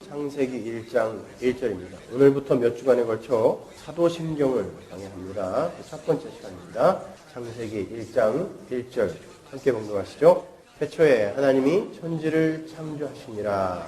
창세기 1장 1절입니다. 오늘부터 몇 주간에 걸쳐 사도신경을 강의합니다. 첫 번째 시간입니다. 창세기 1장 1절 함께 봉독하시죠. 태초에 하나님이 천지를 창조하시니라.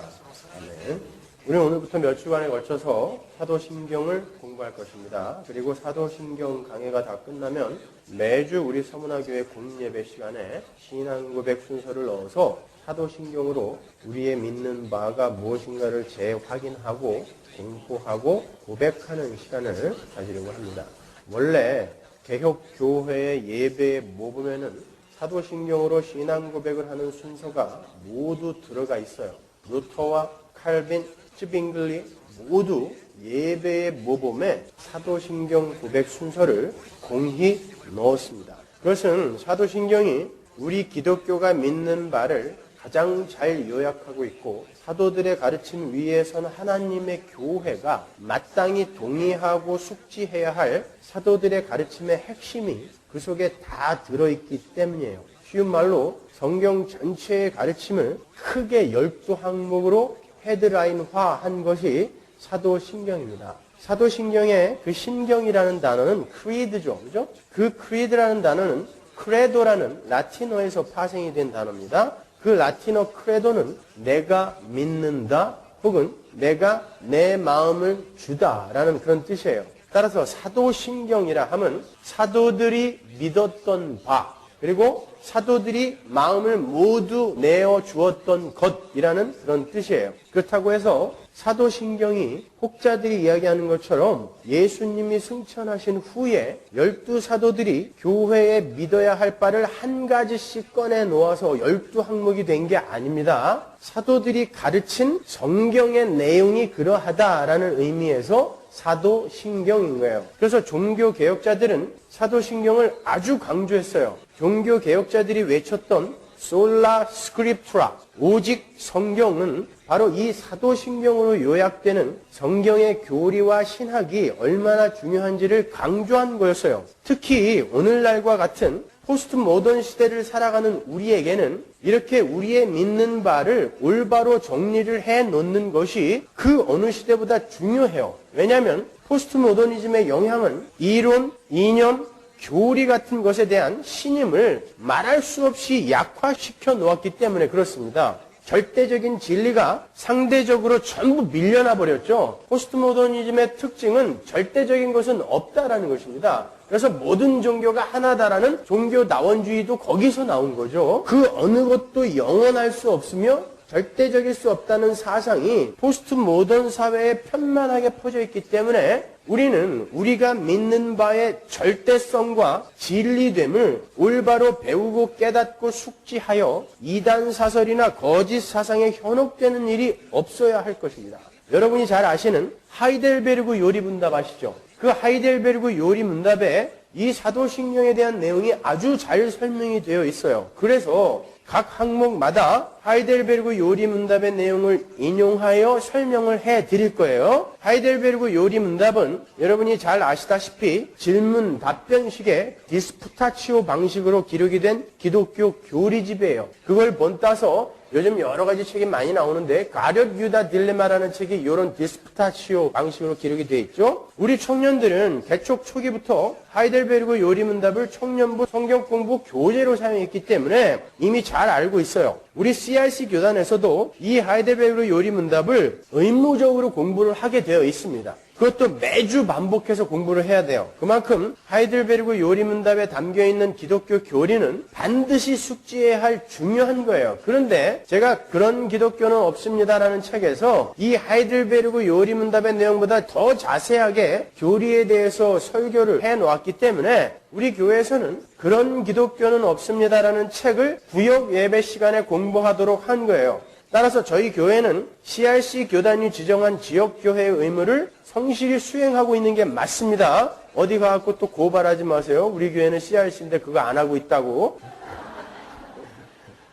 아멘. 우리는 오늘부터 몇 주간에 걸쳐서 사도신경을 공부할 것입니다. 그리고 사도신경 강해가 다 끝나면 매주 우리 서문화교회 공예배 시간에 신앙고백 순서를 넣어서 사도신경으로 우리의 믿는 바가 무엇인가를 재확인하고 공부하고 고백하는 시간을 가지려고 합니다. 원래 개혁교회의 예배의 모범에는 사도신경으로 신앙고백을 하는 순서가 모두 들어가 있어요. 루터와 칼빈, 츠빙글리 모두 예배의 모범에 사도신경 고백 순서를 공히 넣었습니다. 그것은 사도신경이 우리 기독교가 믿는 바를 가장 잘 요약하고 있고 사도들의 가르침 위에선 하나님의 교회가 마땅히 동의하고 숙지해야 할 사도들의 가르침의 핵심이 그 속에 다 들어있기 때문이에요. 쉬운 말로 성경 전체의 가르침을 크게 12항목으로 헤드라인화한 것이 사도신경입니다. 사도신경의 그 신경이라는 단어는 크리드죠. 그죠? 그 크리드라는 단어는 크레도라는 라틴어에서 파생이 된 단어입니다. 그 라틴어 크레도는 내가 믿는다 혹은 내가 내 마음을 주다라는 그런 뜻이에요. 따라서 사도신경이라 하면 사도들이 믿었던 바 그리고 사도들이 마음을 모두 내어 주었던 것이라는 그런 뜻이에요. 그렇다고 해서 사도신경이 혹자들이 이야기하는 것처럼 예수님이 승천하신 후에 12사도들이 교회에 믿어야 할 바를 한 가지씩 꺼내 놓아서 12항목이 된 게 아닙니다. 사도들이 가르친 성경의 내용이 그러하다라는 의미에서 사도신경인 거예요. 그래서 종교개혁자들은 사도신경을 아주 강조했어요. 종교개혁자들이 외쳤던 솔라 스크립투라, 오직 성경은 바로 이 사도신경으로 요약되는 성경의 교리와 신학이 얼마나 중요한지를 강조한 거였어요. 특히 오늘날과 같은 포스트 모던 시대를 살아가는 우리에게는 이렇게 우리의 믿는 바를 올바로 정리를 해놓는 것이 그 어느 시대보다 중요해요. 왜냐하면 포스트 모더니즘의 영향은 이론, 이념, 교리 같은 것에 대한 신임을 말할 수 없이 약화시켜 놓았기 때문에 그렇습니다. 절대적인 진리가 상대적으로 전부 밀려나 버렸죠. 포스트 모더니즘의 특징은 절대적인 것은 없다라는 것입니다. 그래서 모든 종교가 하나다라는 종교다원주의도 거기서 나온 거죠. 그 어느 것도 영원할 수 없으며 절대적일 수 없다는 사상이 포스트 모던 사회에 편만하게 퍼져 있기 때문에 우리는 우리가 믿는 바의 절대성과 진리됨을 올바로 배우고 깨닫고 숙지하여 이단 사설이나 거짓 사상에 현혹되는 일이 없어야 할 것입니다. 여러분이 잘 아시는 하이델베르그 요리문답 아시죠? 그 하이델베르그 요리문답에 이 사도신경에 대한 내용이 아주 잘 설명이 되어 있어요. 그래서 각 항목마다 하이델베르그 요리문답의 내용을 인용하여 설명을 해드릴 거예요. 하이델베르그 요리문답은 여러분이 잘 아시다시피 질문 답변식의 디스푸타치오 방식으로 기록이 된 기독교 교리집이에요. 그걸 본따서 요즘 여러 가지 책이 많이 나오는데 가룟 유다 딜레마라는 책이 이런 디스푸타치오 방식으로 기록이 되어 있죠. 우리 청년들은 개척 초기부터 하이델베르그 요리문답을 청년부 성경 공부 교재로 사용했기 때문에 이미 잘 알고 있어요. 우리 CRC 교단에서도 이 하이델베르그 요리문답을 의무적으로 공부를 하게 되어 있습니다. 그것도 매주 반복해서 공부를 해야 돼요. 그만큼 하이델베르그 요리문답에 담겨있는 기독교 교리는 반드시 숙지해야 할 중요한 거예요. 그런데 제가 그런 기독교는 없습니다라는 책에서 이 하이델베르그 요리문답의 내용보다 더 자세하게 교리에 대해서 설교를 해놓았기 때문에 우리 교회에서는 그런 기독교는 없습니다라는 책을 구역 예배 시간에 공부하도록 한 거예요. 따라서 저희 교회는 CRC 교단이 지정한 지역교회의 의무를 성실히 수행하고 있는 게 맞습니다. 어디 가갖고 또 고발하지 마세요. 우리 교회는 CRC인데 그거 안 하고 있다고.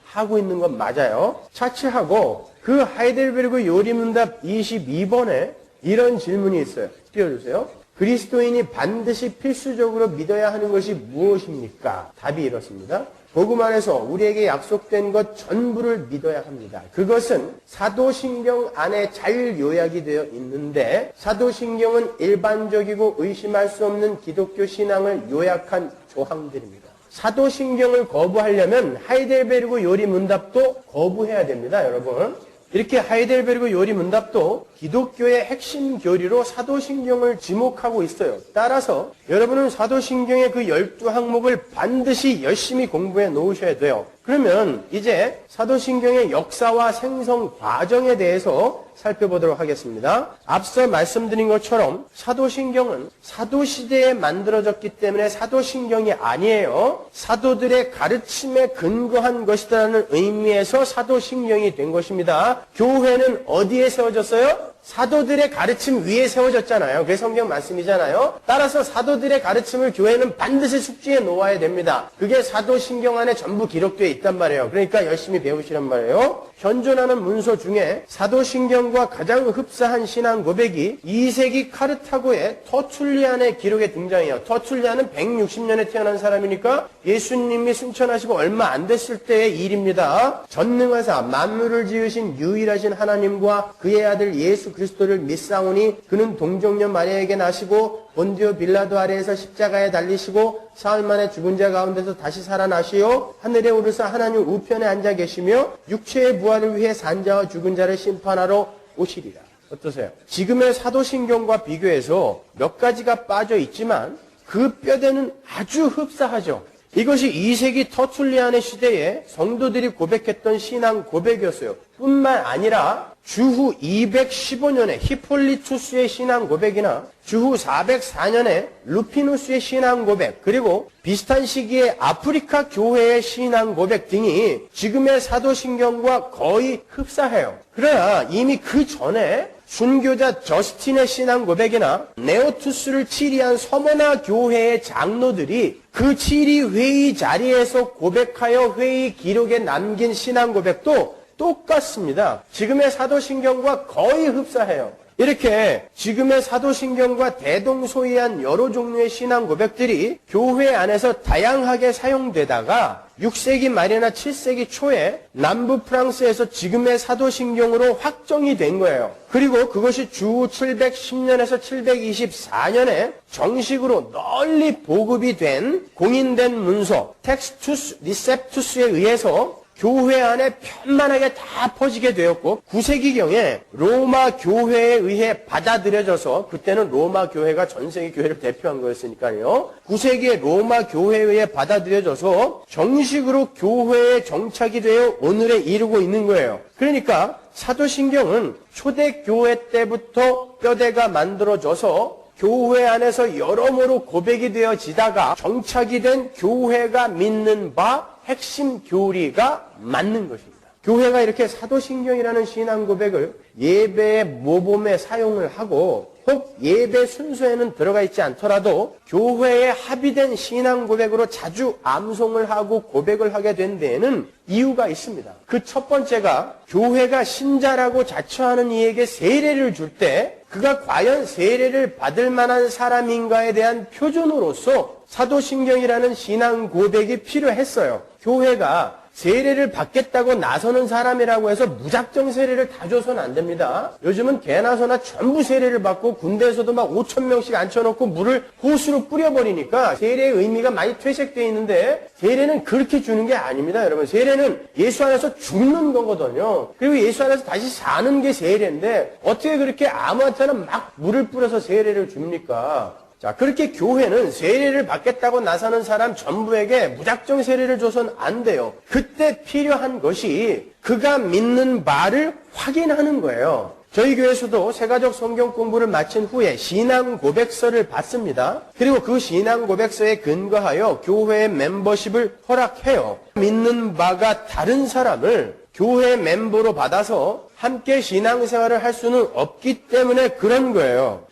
하고 있는 건 맞아요. 차치하고 그 하이델베르그 요리문답 22번에 이런 질문이 있어요. 띄워주세요. 그리스도인이 반드시 필수적으로 믿어야 하는 것이 무엇입니까? 답이 이렇습니다. 복음 안에서 우리에게 약속된 것 전부를 믿어야 합니다. 그것은 사도신경 안에 잘 요약이 되어 있는데 사도신경은 일반적이고 의심할 수 없는 기독교 신앙을 요약한 조항들입니다. 사도신경을 거부하려면 하이델베르그 요리문답도 거부해야 됩니다, 여러분. 이렇게 하이델베르그 요리문답도 기독교의 핵심 교리로 사도신경을 지목하고 있어요. 따라서 여러분은 사도신경의 그 12항목을 반드시 열심히 공부해 놓으셔야 돼요. 그러면 이제 사도신경의 역사와 생성 과정에 대해서 살펴보도록 하겠습니다. 앞서 말씀드린 것처럼 사도신경은 사도시대에 만들어졌기 때문에 사도신경이 아니에요. 사도들의 가르침에 근거한 것이라는 의미에서 사도신경이 된 것입니다. 교회는 어디에 세워졌어요? 사도들의 가르침 위에 세워졌잖아요. 그게 성경 말씀이잖아요. 따라서 사도들의 가르침을 교회는 반드시 숙지해 놓아야 됩니다. 그게 사도신경 안에 전부 기록되어 있단 말이에요. 그러니까 열심히 배우시란 말이에요. 현존하는 문서 중에 사도신경과 가장 흡사한 신앙 고백이 2세기 카르타고의 터툴리안의 기록에 등장해요. 터툴리안은 160년에 태어난 사람이니까 예수님이 승천하시고 얼마 안 됐을 때의 일입니다. 전능하사 만물을 지으신 유일하신 하나님과 그의 아들 예수 그리스도를 믿사오니 그는 동정녀 마리아에게 나시고 본디오 빌라도 아래에서 십자가에 달리시고 사흘 만에 죽은 자 가운데서 다시 살아나시어 하늘에 오르사 하나님 우편에 앉아 계시며 육체의 부활을 위해 산 자와 죽은 자를 심판하러 오시리라. 어떠세요? 지금의 사도신경과 비교해서 몇 가지가 빠져 있지만 그 뼈대는 아주 흡사하죠. 이것이 2세기 터툴리안의 시대에 성도들이 고백했던 신앙 고백이었어요. 뿐만 아니라 주후 215년에 히폴리투스의 신앙 고백이나 주후 404년에 루피누스의 신앙 고백, 그리고 비슷한 시기에 아프리카 교회의 신앙 고백 등이 지금의 사도신경과 거의 흡사해요. 그러나 이미 그 전에 순교자 저스틴의 신앙 고백이나 네오투스를 치리한 서머나 교회의 장로들이 그 치리 회의 자리에서 고백하여 회의 기록에 남긴 신앙 고백도 똑같습니다. 지금의 사도신경과 거의 흡사해요. 이렇게 지금의 사도신경과 대동소이한 여러 종류의 신앙 고백들이 교회 안에서 다양하게 사용되다가 6세기 말이나 7세기 초에 남부 프랑스에서 지금의 사도신경으로 확정이 된 거예요. 그리고 그것이 주후 710년에서 724년에 정식으로 널리 보급이 된 공인된 문서 텍스투스 리셉투스에 의해서 교회 안에 편만하게 다 퍼지게 되었고 9세기경에 로마 교회에 의해 받아들여져서, 그때는 로마 교회가 전 세계 교회를 대표한 거였으니까요. 9세기에 로마 교회에 의해 받아들여져서 정식으로 교회에 정착이 되어 오늘에 이르고 있는 거예요. 그러니까 사도신경은 초대교회 때부터 뼈대가 만들어져서 교회 안에서 여러모로 고백이 되어지다가 정착이 된 교회가 믿는 바 핵심 교리가 맞는 것입니다. 교회가 이렇게 사도신경이라는 신앙 고백을 예배의 모범에 사용을 하고 혹 예배 순서에는 들어가 있지 않더라도 교회에 합의된 신앙 고백으로 자주 암송을 하고 고백을 하게 된 데에는 이유가 있습니다. 그 첫 번째가 교회가 신자라고 자처하는 이에게 세례를 줄 때 그가 과연 세례를 받을 만한 사람인가에 대한 표준으로서 사도신경이라는 신앙 고백이 필요했어요. 교회가 세례를 받겠다고 나서는 사람이라고 해서 무작정 세례를 다 줘서는 안 됩니다. 요즘은 개나 소나 전부 세례를 받고 군대에서도 막 5,000명씩 앉혀놓고 물을 호수로 뿌려버리니까 세례의 의미가 많이 퇴색되어 있는데 세례는 그렇게 주는 게 아닙니다. 여러분, 세례는 예수 안에서 죽는 거거든요. 그리고 예수 안에서 다시 사는 게 세례인데 어떻게 그렇게 아무한테나 막 물을 뿌려서 세례를 줍니까? 자, 그렇게 교회는 세례를 받겠다고 나서는 사람 전부에게 무작정 세례를 줘서는 안 돼요. 그때 필요한 것이 그가 믿는 바를 확인하는 거예요. 저희 교회에서도 세가족 성경 공부를 마친 후에 신앙 고백서를 받습니다. 그리고 그 신앙 고백서에 근거하여 교회의 멤버십을 허락해요. 믿는 바가 다른 사람을 교회 멤버로 받아서 함께 신앙생활을 할 수는 없기 때문에 그런 거예요.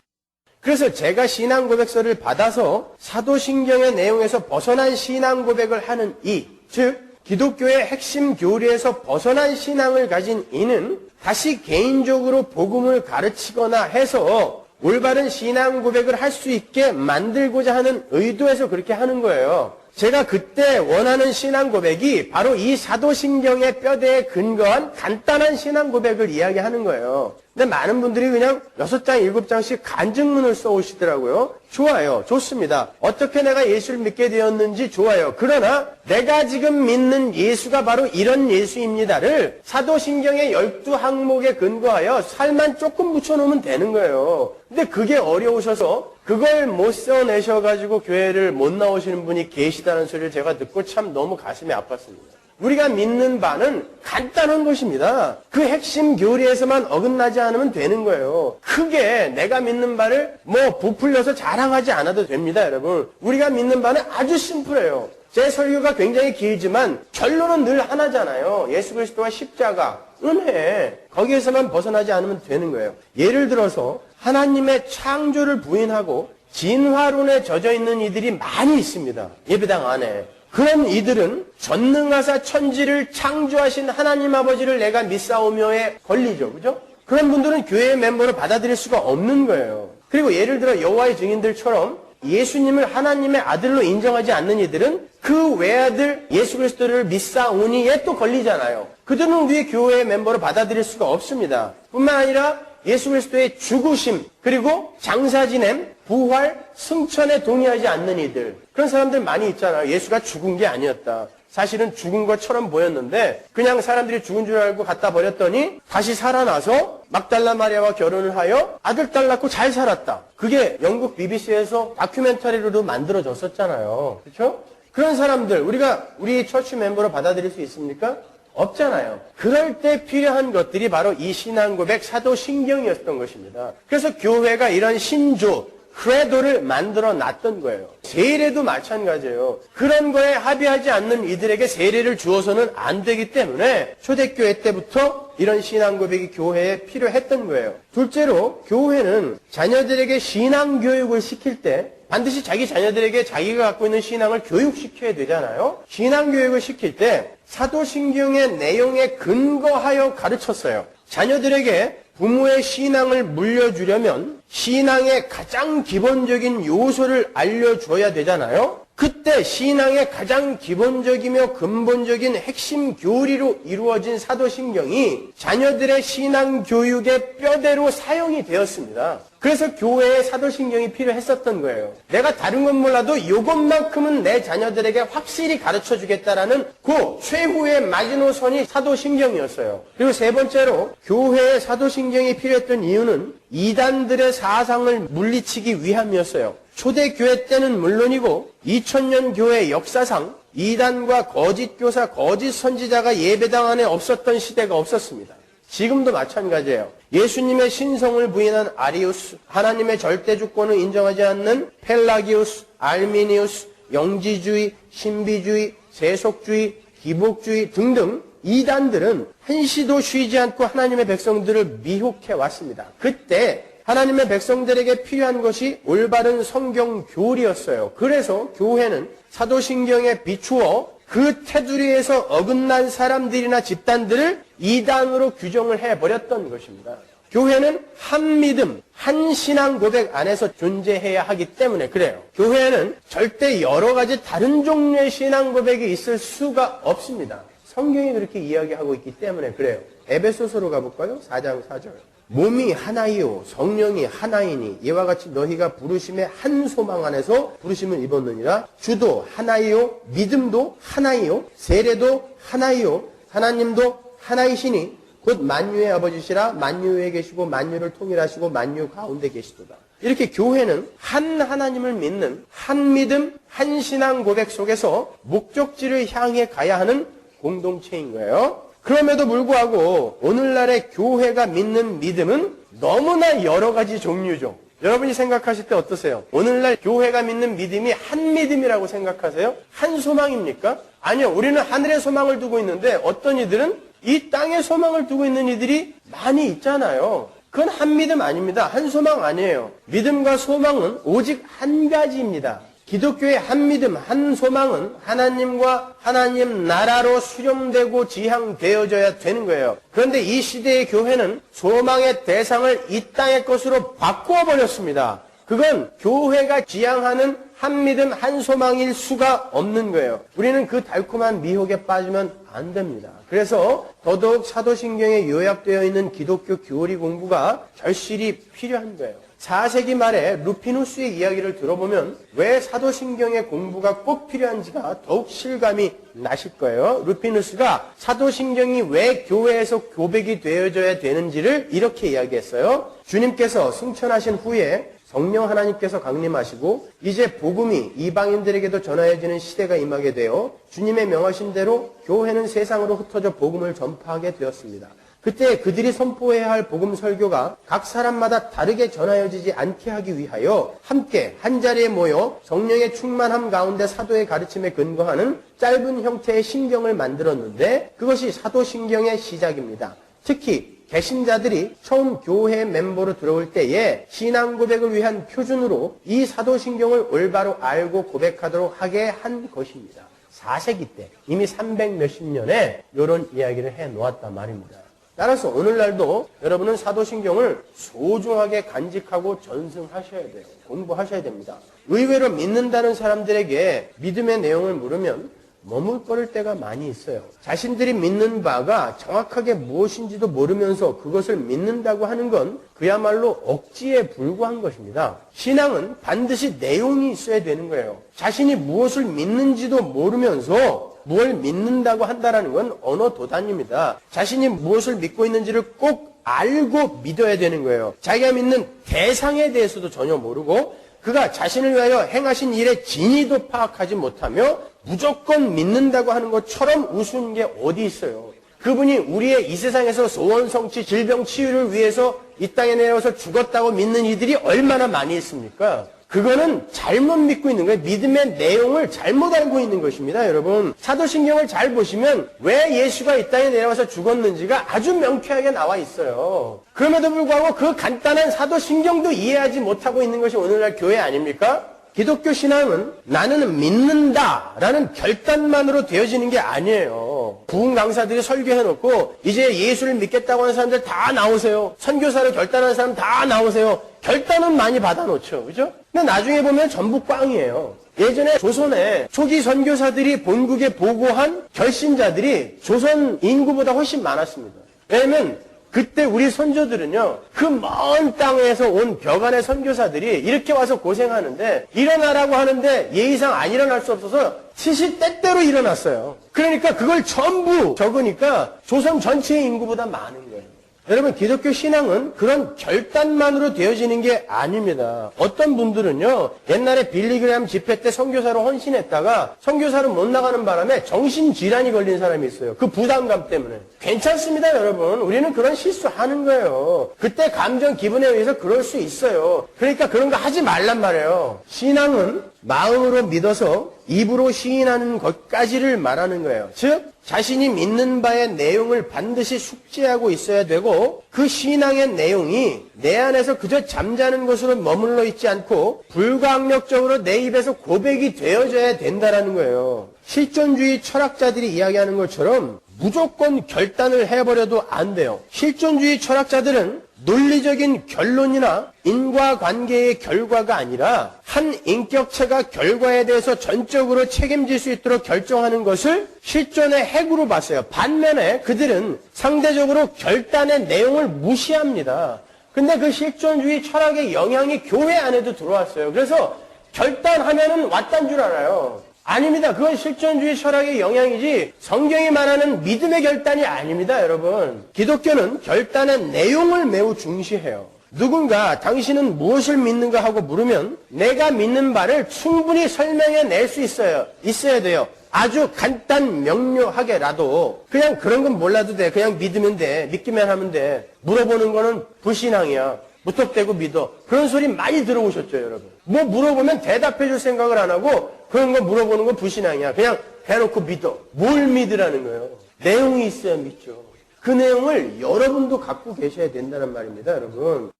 그래서 제가 신앙 고백서를 받아서 사도신경의 내용에서 벗어난 신앙 고백을 하는 이, 즉 기독교의 핵심 교리에서 벗어난 신앙을 가진 이는 다시 개인적으로 복음을 가르치거나 해서 올바른 신앙 고백을 할 수 있게 만들고자 하는 의도에서 그렇게 하는 거예요. 제가 그때 원하는 신앙 고백이 바로 이 사도신경의 뼈대에 근거한 간단한 신앙 고백을 이야기하는 거예요. 근데 많은 분들이 그냥 6장, 7장씩 간증문을 써오시더라고요. 좋아요. 좋습니다. 어떻게 내가 예수를 믿게 되었는지 좋아요. 그러나 내가 지금 믿는 예수가 바로 이런 예수입니다를 사도신경의 12항목에 근거하여 살만 조금 붙여놓으면 되는 거예요. 근데 그게 어려우셔서 그걸 못 써내셔가지고 교회를 못 나오시는 분이 계시다는 소리를 제가 듣고 참 너무 가슴이 아팠습니다. 우리가 믿는 바는 간단한 것입니다. 그 핵심 교리에서만 어긋나지 않으면 되는 거예요. 크게 내가 믿는 바를 부풀려서 자랑하지 않아도 됩니다, 여러분. 우리가 믿는 바는 아주 심플해요. 제 설교가 굉장히 길지만 결론은 늘 하나잖아요. 예수 그리스도와 십자가, 은혜. 거기에서만 벗어나지 않으면 되는 거예요. 예를 들어서 하나님의 창조를 부인하고 진화론에 젖어 있는 이들이 많이 있습니다. 예배당 안에. 그런 이들은 전능하사 천지를 창조하신 하나님 아버지를 내가 믿사오며에 걸리죠. 그죠? 그런 분들은 교회의 멤버로 받아들일 수가 없는 거예요. 그리고 예를 들어 여호와의 증인들처럼 예수님을 하나님의 아들로 인정하지 않는 이들은 그 외아들 예수 그리스도를 믿사오니에 또 걸리잖아요. 그들은 우리의 교회의 멤버로 받아들일 수가 없습니다. 뿐만 아니라 예수 그리스도의 죽으심, 그리고 장사 지냄, 부활, 승천에 동의하지 않는 이들. 그런 사람들 많이 있잖아요. 예수가 죽은 게 아니었다. 사실은 죽은 것처럼 보였는데 그냥 사람들이 죽은 줄 알고 갖다 버렸더니 다시 살아나서 막달라 마리아와 결혼을 하여 아들, 딸 낳고 잘 살았다. 그게 영국 BBC에서 다큐멘터리로도 만들어졌었잖아요. 그렇죠? 그런 사람들 우리가 우리 처치 멤버로 받아들일 수 있습니까? 없잖아요. 그럴 때 필요한 것들이 바로 이 신앙고백 사도신경이었던 것입니다. 그래서 교회가 이런 신조, 크레도를 만들어 놨던 거예요. 세례도 마찬가지예요. 그런 거에 합의하지 않는 이들에게 세례를 주어서는 안 되기 때문에 초대교회 때부터 이런 신앙고백이 교회에 필요했던 거예요. 둘째로 교회는 자녀들에게 신앙교육을 시킬 때 반드시 자기 자녀들에게 자기가 갖고 있는 신앙을 교육시켜야 되잖아요. 신앙교육을 시킬 때 사도신경의 내용에 근거하여 가르쳤어요. 자녀들에게 부모의 신앙을 물려주려면 신앙의 가장 기본적인 요소를 알려줘야 되잖아요. 그때 신앙의 가장 기본적이며 근본적인 핵심 교리로 이루어진 사도신경이 자녀들의 신앙 교육의 뼈대로 사용이 되었습니다. 그래서 교회에 사도신경이 필요했었던 거예요. 내가 다른 건 몰라도 이것만큼은 내 자녀들에게 확실히 가르쳐주겠다라는 그 최후의 마지노선이 사도신경이었어요. 그리고 세 번째로 교회에 사도신경이 필요했던 이유는 이단들의 사상을 물리치기 위함이었어요. 초대교회 때는 물론이고 2000년 교회 역사상 이단과 거짓 교사, 거짓 선지자가 예배당 안에 없었던 시대가 없었습니다. 지금도 마찬가지예요. 예수님의 신성을 부인한 아리우스, 하나님의 절대 주권을 인정하지 않는 펠라기우스, 알미니우스, 영지주의, 신비주의, 세속주의, 기복주의 등등 이단들은 한시도 쉬지 않고 하나님의 백성들을 미혹해 왔습니다. 그때 하나님의 백성들에게 필요한 것이 올바른 성경 교리였어요. 그래서 교회는 사도신경에 비추어 그 테두리에서 어긋난 사람들이나 집단들을 이단으로 규정을 해버렸던 것입니다. 교회는 한 믿음, 한 신앙 고백 안에서 존재해야 하기 때문에 그래요. 교회는 절대 여러 가지 다른 종류의 신앙 고백이 있을 수가 없습니다. 성경이 그렇게 이야기하고 있기 때문에 그래요. 에베소서로 가볼까요? 4장 4절. 몸이 하나이요 성령이 하나이니 이와 같이 너희가 부르심의 한 소망 안에서 부르심을 입었느니라. 주도 하나이요 믿음도 하나이요 세례도 하나이요 하나님도 하나이시니 곧 만유의 아버지시라. 만유 위에 계시고 만유를 통일하시고 만유 가운데 계시도다. 이렇게 교회는 한 하나님을 믿는 한 믿음 한 신앙 고백 속에서 목적지를 향해 가야 하는 공동체인 거예요. 그럼에도 불구하고 오늘날의 교회가 믿는 믿음은 너무나 여러 가지 종류죠. 여러분이 생각하실 때 어떠세요? 오늘날 교회가 믿는 믿음이 한 믿음이라고 생각하세요? 한 소망입니까? 아니요. 우리는 하늘의 소망을 두고 있는데 어떤 이들은 이 땅의 소망을 두고 있는 이들이 많이 있잖아요. 그건 한 믿음 아닙니다. 한 소망 아니에요. 믿음과 소망은 오직 한 가지입니다. 기독교의 한 믿음, 한 소망은 하나님과 하나님 나라로 수렴되고 지향되어져야 되는 거예요. 그런데 이 시대의 교회는 소망의 대상을 이 땅의 것으로 바꾸어 버렸습니다. 그건 교회가 지향하는 한 믿음 한 소망일 수가 없는 거예요. 우리는 그 달콤한 미혹에 빠지면 안 됩니다. 그래서 더더욱 사도신경에 요약되어 있는 기독교 교리 공부가 절실히 필요한 거예요. 4세기 말에 루피누스의 이야기를 들어보면 왜 사도신경의 공부가 꼭 필요한지가 더욱 실감이 나실 거예요. 루피누스가 사도신경이 왜 교회에서 고백이 되어져야 되는지를 이렇게 이야기했어요. 주님께서 승천하신 후에 성령 하나님께서 강림하시고 이제 복음이 이방인들에게도 전하여지는 시대가 임하게 되어 주님의 명하신 대로 교회는 세상으로 흩어져 복음을 전파하게 되었습니다. 그때 그들이 선포해야 할 복음 설교가 각 사람마다 다르게 전하여지지 않게 하기 위하여 함께 한자리에 모여 성령의 충만함 가운데 사도의 가르침에 근거하는 짧은 형태의 신경을 만들었는데 그것이 사도신경의 시작입니다. 특히 개신자들이 처음 교회 멤버로 들어올 때에 신앙 고백을 위한 표준으로 이 사도신경을 올바로 알고 고백하도록 하게 한 것입니다. 4세기 때 이미 300 몇십 년에 이런 이야기를 해놓았단 말입니다. 따라서 오늘날도 여러분은 사도신경을 소중하게 간직하고 전승하셔야 돼요. 공부하셔야 됩니다. 의외로 믿는다는 사람들에게 믿음의 내용을 물으면 머물거릴 때가 많이 있어요. 자신들이 믿는 바가 정확하게 무엇인지도 모르면서 그것을 믿는다고 하는 건 그야말로 억지에 불과한 것입니다. 신앙은 반드시 내용이 있어야 되는 거예요. 자신이 무엇을 믿는지도 모르면서 뭘 믿는다고 한다는 건 언어 도단입니다. 자신이 무엇을 믿고 있는지를 꼭 알고 믿어야 되는 거예요. 자기가 믿는 대상에 대해서도 전혀 모르고 그가 자신을 위하여 행하신 일의 진위도 파악하지 못하며 무조건 믿는다고 하는 것처럼 우스운 게 어디 있어요. 그분이 우리의 이 세상에서 소원 성취, 질병 치유를 위해서 이 땅에 내려와서 죽었다고 믿는 이들이 얼마나 많이 있습니까? 그거는 잘못 믿고 있는 거예요. 믿음의 내용을 잘못 알고 있는 것입니다, 여러분. 사도신경을 잘 보시면 왜 예수가 이 땅에 내려와서 죽었는지가 아주 명쾌하게 나와 있어요. 그럼에도 불구하고 그 간단한 사도신경도 이해하지 못하고 있는 것이 오늘날 교회 아닙니까? 기독교 신앙은 나는 믿는다라는 결단만으로 되어지는 게 아니에요. 부흥 강사들이 설교해놓고 이제 예수를 믿겠다고 하는 사람들 다 나오세요. 선교사를 결단하는 사람 다 나오세요. 결단은 많이 받아놓죠. 그죠? 근데 나중에 보면 전부 꽝이에요. 예전에 조선에 초기 선교사들이 본국에 보고한 결신자들이 조선 인구보다 훨씬 많았습니다. 왜냐면 그때 우리 선조들은요, 그 먼 땅에서 온 벽안의 선교사들이 이렇게 와서 고생하는데 일어나라고 하는데 예의상 안 일어날 수 없어서 시시때때로 일어났어요. 그러니까 그걸 전부 적으니까 조선 전체의 인구보다 많은 거예요. 여러분, 기독교 신앙은 그런 결단만으로 되어지는 게 아닙니다. 어떤 분들은요, 옛날에 빌리그램 집회 때 선교사로 헌신했다가 선교사로 못 나가는 바람에 정신질환이 걸린 사람이 있어요. 그 부담감 때문에. 괜찮습니다, 여러분. 우리는 그런 실수하는 거예요. 그때 감정, 기분에 의해서 그럴 수 있어요. 그러니까 그런 거 하지 말란 말이에요. 신앙은 마음으로 믿어서 입으로 시인하는 것까지를 말하는 거예요. 즉, 자신이 믿는 바의 내용을 반드시 숙지하고 있어야 되고 그 신앙의 내용이 내 안에서 그저 잠자는 것으로 머물러 있지 않고 불가항력적으로 내 입에서 고백이 되어져야 된다는 거예요. 실존주의 철학자들이 이야기하는 것처럼 무조건 결단을 해버려도 안 돼요. 실존주의 철학자들은 논리적인 결론이나 인과관계의 결과가 아니라 한 인격체가 결과에 대해서 전적으로 책임질 수 있도록 결정하는 것을 실존의 핵으로 봤어요. 반면에 그들은 상대적으로 결단의 내용을 무시합니다. 근데 그 실존주의 철학의 영향이 교회 안에도 들어왔어요. 그래서 결단하면은 왔단 줄 알아요. 아닙니다. 그건 실존주의 철학의 영향이지 성경이 말하는 믿음의 결단이 아닙니다, 여러분. 기독교는 결단의 내용을 매우 중시해요. 누군가 당신은 무엇을 믿는가 하고 물으면 내가 믿는 바를 충분히 설명해낼 수 있어야 돼요. 아주 간단 명료하게라도 그냥 그런 건 몰라도 돼. 그냥 믿으면 돼. 믿기만 하면 돼. 물어보는 거는 불신앙이야. 무턱대고 믿어. 그런 소리 많이 들어오셨죠, 여러분. 뭐 물어보면 대답해 줄 생각을 안 하고 그런 거 물어보는 건 불신앙이야. 그냥 대놓고 믿어. 뭘 믿으라는 거예요? 내용이 있어야 믿죠. 그 내용을 여러분도 갖고 계셔야 된다는 말입니다, 여러분.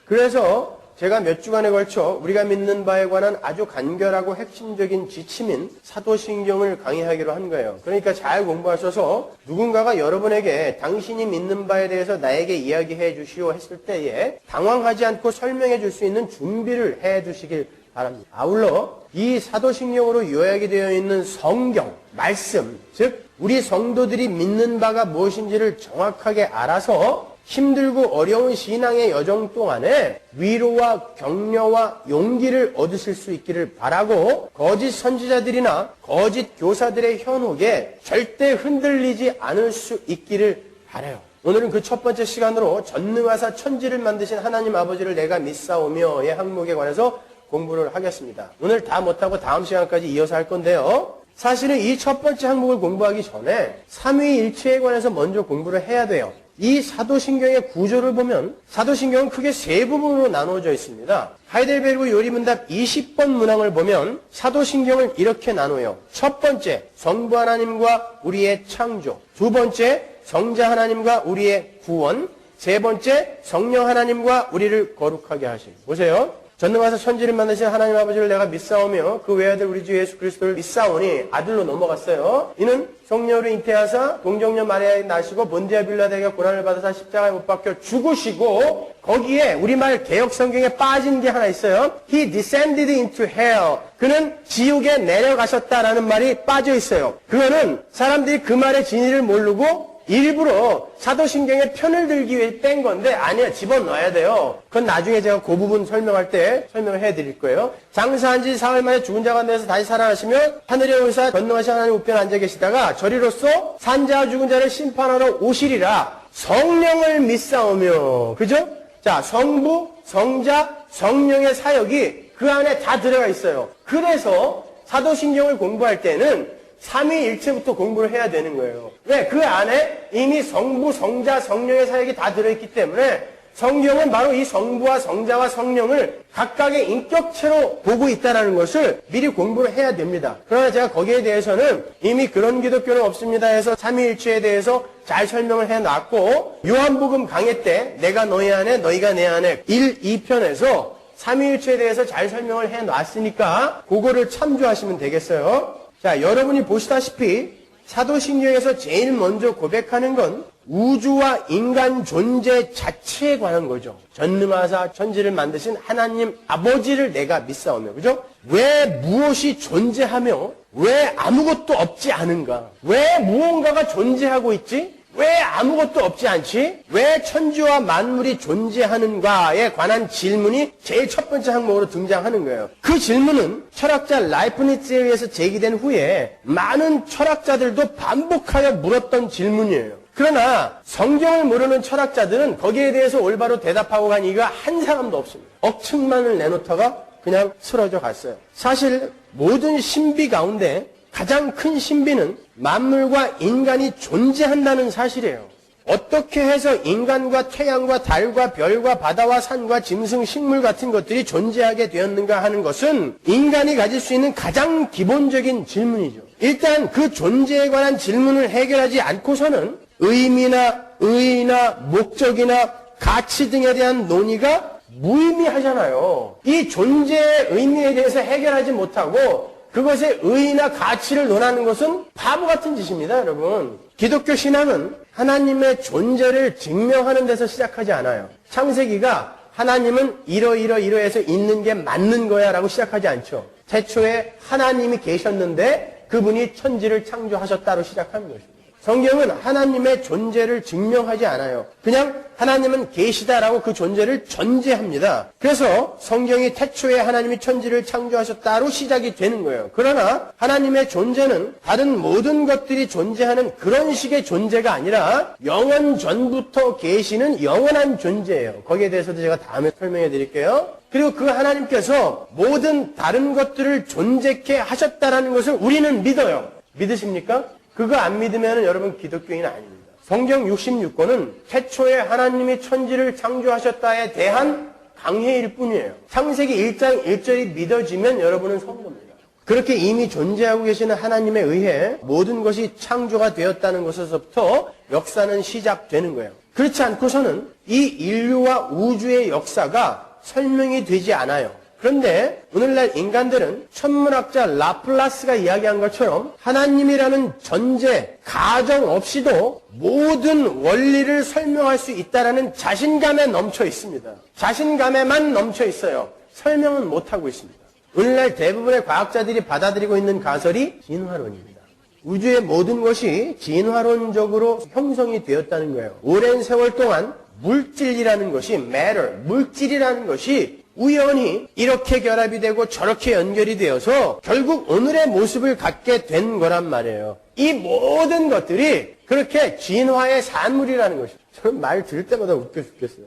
그래서 제가 몇 주간에 걸쳐 우리가 믿는 바에 관한 아주 간결하고 핵심적인 지침인 사도신경을 강의하기로 한 거예요. 그러니까 잘 공부하셔서 누군가가 여러분에게 당신이 믿는 바에 대해서 나에게 이야기해 주시오 했을 때에 당황하지 않고 설명해 줄 수 있는 준비를 해 두시길 바랍니다. 아울러 이 사도신경으로 요약이 되어 있는 성경, 말씀, 즉 우리 성도들이 믿는 바가 무엇인지를 정확하게 알아서 힘들고 어려운 신앙의 여정 동안에 위로와 격려와 용기를 얻으실 수 있기를 바라고 거짓 선지자들이나 거짓 교사들의 현혹에 절대 흔들리지 않을 수 있기를 바라요. 오늘은 그 첫 번째 시간으로 전능하사 천지를 만드신 하나님 아버지를 내가 믿사오며의 항목에 관해서 공부를 하겠습니다. 오늘 다 못하고 다음 시간까지 이어서 할 건데요. 사실은 이 첫 번째 항목을 공부하기 전에 삼위일체에 관해서 먼저 공부를 해야 돼요. 이 사도신경의 구조를 보면 사도신경은 크게 세 부분으로 나누어져 있습니다. 하이델베르그 요리문답 20번 문항을 보면 사도신경을 이렇게 나누어요. 첫 번째, 성부 하나님과 우리의 창조. 두 번째, 성자 하나님과 우리의 구원. 세 번째, 성령 하나님과 우리를 거룩하게 하심. 보세요. 전능하사 천지를 만드신 하나님 아버지를 내가 믿사오며 그 외아들 우리 주 예수 그리스도를 믿사오니 아들로 넘어갔어요. 이는 성령으로 잉태하사 동정녀 마리아에 나시고 본디아 빌라드에게 고난을 받아서 십자가에 못 박혀 죽으시고 거기에 우리말 개역성경에 빠진 게 하나 있어요. He descended into hell. 그는 지옥에 내려가셨다라는 말이 빠져 있어요. 그거는 사람들이 그 말의 진위를 모르고 일부러 사도신경에 편을 들기 위해 뺀 건데 아니야, 집어넣어야 돼요. 그건 나중에 제가 그 부분 설명할 때 설명을 해드릴 거예요. 장사한 지 사흘 만에 죽은 자가 되어서 다시 살아나시면 하늘에 오사 전능하신 하나님 우편에 앉아 계시다가 저리로서 산자와 죽은 자를 심판하러 오시리라. 성령을 믿사오며, 그죠? 자, 성부, 성자, 성령의 사역이 그 안에 다 들어가 있어요. 그래서 사도신경을 공부할 때는 삼위일체부터 공부를 해야 되는 거예요. 왜? 그 안에 이미 성부, 성자, 성령의 사역이 다 들어있기 때문에 성경은 바로 이 성부와 성자와 성령을 각각의 인격체로 보고 있다는 것을 미리 공부를 해야 됩니다. 그러나 제가 거기에 대해서는 이미 그런 기독교는 없습니다 해서 삼위일체에 대해서 잘 설명을 해놨고 요한복음 강해 때 내가 너희 안에 너희가 내 안에 1, 2편에서 삼위일체에 대해서 잘 설명을 해놨으니까 그거를 참조하시면 되겠어요. 자, 여러분이 보시다시피 사도신경에서 제일 먼저 고백하는 건 우주와 인간 존재 자체에 관한 거죠. 전능하사 천지를 만드신 하나님 아버지를 내가 믿사오며, 그죠? 왜 무엇이 존재하며 왜 아무것도 없지 않은가? 왜 무언가가 존재하고 있지? 왜 아무것도 없지 않지? 왜 천지와 만물이 존재하는가에 관한 질문이 제일 첫 번째 항목으로 등장하는 거예요. 그 질문은 철학자 라이프니츠에 의해서 제기된 후에 많은 철학자들도 반복하여 물었던 질문이에요. 그러나 성경을 모르는 철학자들은 거기에 대해서 올바로 대답하고 간 이유가 한 사람도 없습니다. 억측만을 내놓다가 그냥 쓰러져 갔어요. 사실 모든 신비 가운데 가장 큰 신비는 만물과 인간이 존재한다는 사실이에요. 어떻게 해서 인간과 태양과 달과 별과 바다와 산과 짐승, 식물 같은 것들이 존재하게 되었는가 하는 것은 인간이 가질 수 있는 가장 기본적인 질문이죠. 일단 그 존재에 관한 질문을 해결하지 않고서는 의미나 의의나 목적이나 가치 등에 대한 논의가 무의미하잖아요. 이 존재의 의미에 대해서 해결하지 못하고 그것의 의의나 가치를 논하는 것은 바보 같은 짓입니다, 여러분. 기독교 신앙은 하나님의 존재를 증명하는 데서 시작하지 않아요. 창세기가 하나님은 이러해서 있는 게 맞는 거야 라고 시작하지 않죠. 태초에 하나님이 계셨는데 그분이 천지를 창조하셨다로 시작하는 것입니다. 성경은 하나님의 존재를 증명하지 않아요. 그냥 하나님은 계시다라고 그 존재를 전제합니다. 그래서 성경이 태초에 하나님이 천지를 창조하셨다로 시작이 되는 거예요. 그러나 하나님의 존재는 다른 모든 것들이 존재하는 그런 식의 존재가 아니라 영원 전부터 계시는 영원한 존재예요. 거기에 대해서도 제가 다음에 설명해 드릴게요. 그리고 그 하나님께서 모든 다른 것들을 존재케 하셨다라는 것을 우리는 믿어요. 믿으십니까? 그거 안 믿으면 여러분 기독교인 아닙니다. 성경 66권은 태초에 하나님이 천지를 창조하셨다에 대한 강해일 뿐이에요. 창세기 1장 1절이 믿어지면 여러분은 성도입니다. 그렇게 이미 존재하고 계시는 하나님에 의해 모든 것이 창조가 되었다는 것에서부터 역사는 시작되는 거예요. 그렇지 않고서는 이 인류와 우주의 역사가 설명이 되지 않아요. 그런데 오늘날 인간들은 천문학자 라플라스가 이야기한 것처럼 하나님이라는 존재, 가정 없이도 모든 원리를 설명할 수 있다는 자신감에 넘쳐 있습니다. 자신감에만 넘쳐 있어요. 설명은 못하고 있습니다. 오늘날 대부분의 과학자들이 받아들이고 있는 가설이 진화론입니다. 우주의 모든 것이 진화론적으로 형성이 되었다는 거예요. 오랜 세월 동안 물질이라는 것이 matter, 물질이라는 것이 우연히 이렇게 결합이 되고 저렇게 연결이 되어서 결국 오늘의 모습을 갖게 된 거란 말이에요. 이 모든 것들이 그렇게 진화의 산물이라는 것이죠. 저는 말 들을 때마다 웃겨 죽겠어요.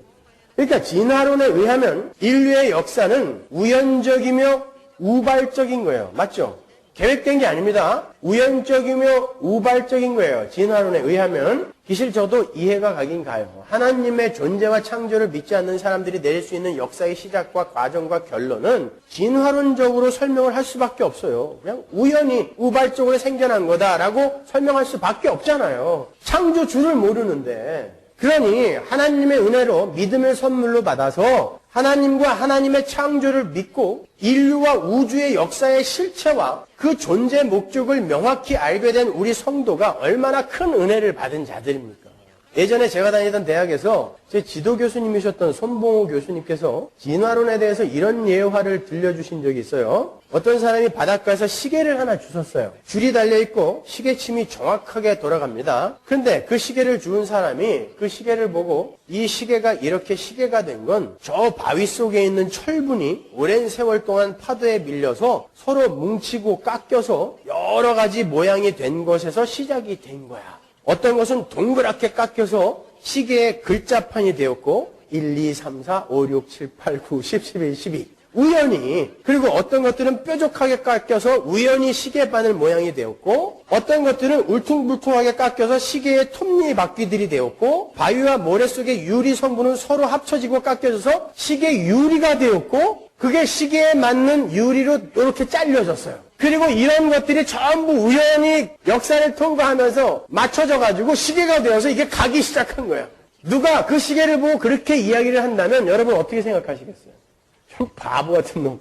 그러니까 진화론에 의하면 인류의 역사는 우연적이며 우발적인 거예요. 맞죠? 계획된 게 아닙니다. 우연적이며 우발적인 거예요. 진화론에 의하면. 사실 저도 이해가 가긴 가요. 하나님의 존재와 창조를 믿지 않는 사람들이 내릴 수 있는 역사의 시작과 과정과 결론은 진화론적으로 설명을 할 수밖에 없어요. 그냥 우연히 우발적으로 생겨난 거다라고 설명할 수밖에 없잖아요. 창조주를 모르는데. 그러니 하나님의 은혜로 믿음을 선물로 받아서 하나님과 하나님의 창조를 믿고 인류와 우주의 역사의 실체와 그 존재 목적을 명확히 알게 된 우리 성도가 얼마나 큰 은혜를 받은 자들입니까? 예전에 제가 다니던 대학에서 제 지도 교수님이셨던 손봉호 교수님께서 진화론에 대해서 이런 예화를 들려주신 적이 있어요. 어떤 사람이 바닷가에서 시계를 하나 주셨어요. 줄이 달려있고 시계침이 정확하게 돌아갑니다. 그런데 그 시계를 주운 사람이 그 시계를 보고 이 시계가 이렇게 시계가 된 건 저 바위 속에 있는 철분이 오랜 세월 동안 파도에 밀려서 서로 뭉치고 깎여서 여러 가지 모양이 된 것에서 시작이 된 거야. 어떤 것은 동그랗게 깎여서 시계의 글자판이 되었고 1, 2, 3, 4, 5, 6, 7, 8, 9, 10, 11, 12 우연히 그리고 어떤 것들은 뾰족하게 깎여서 우연히 시계바늘 모양이 되었고 어떤 것들은 울퉁불퉁하게 깎여서 시계의 톱니바퀴들이 되었고 바위와 모래 속의 유리 성분은 서로 합쳐지고 깎여져서 시계 유리가 되었고 그게 시계에 맞는 유리로 이렇게 잘려졌어요. 그리고 이런 것들이 전부 우연히 역사를 통과하면서 맞춰져가지고 시계가 되어서 이게 가기 시작한 거야. 누가 그 시계를 보고 그렇게 이야기를 한다면 여러분 어떻게 생각하시겠어요? 참 바보 같은 놈.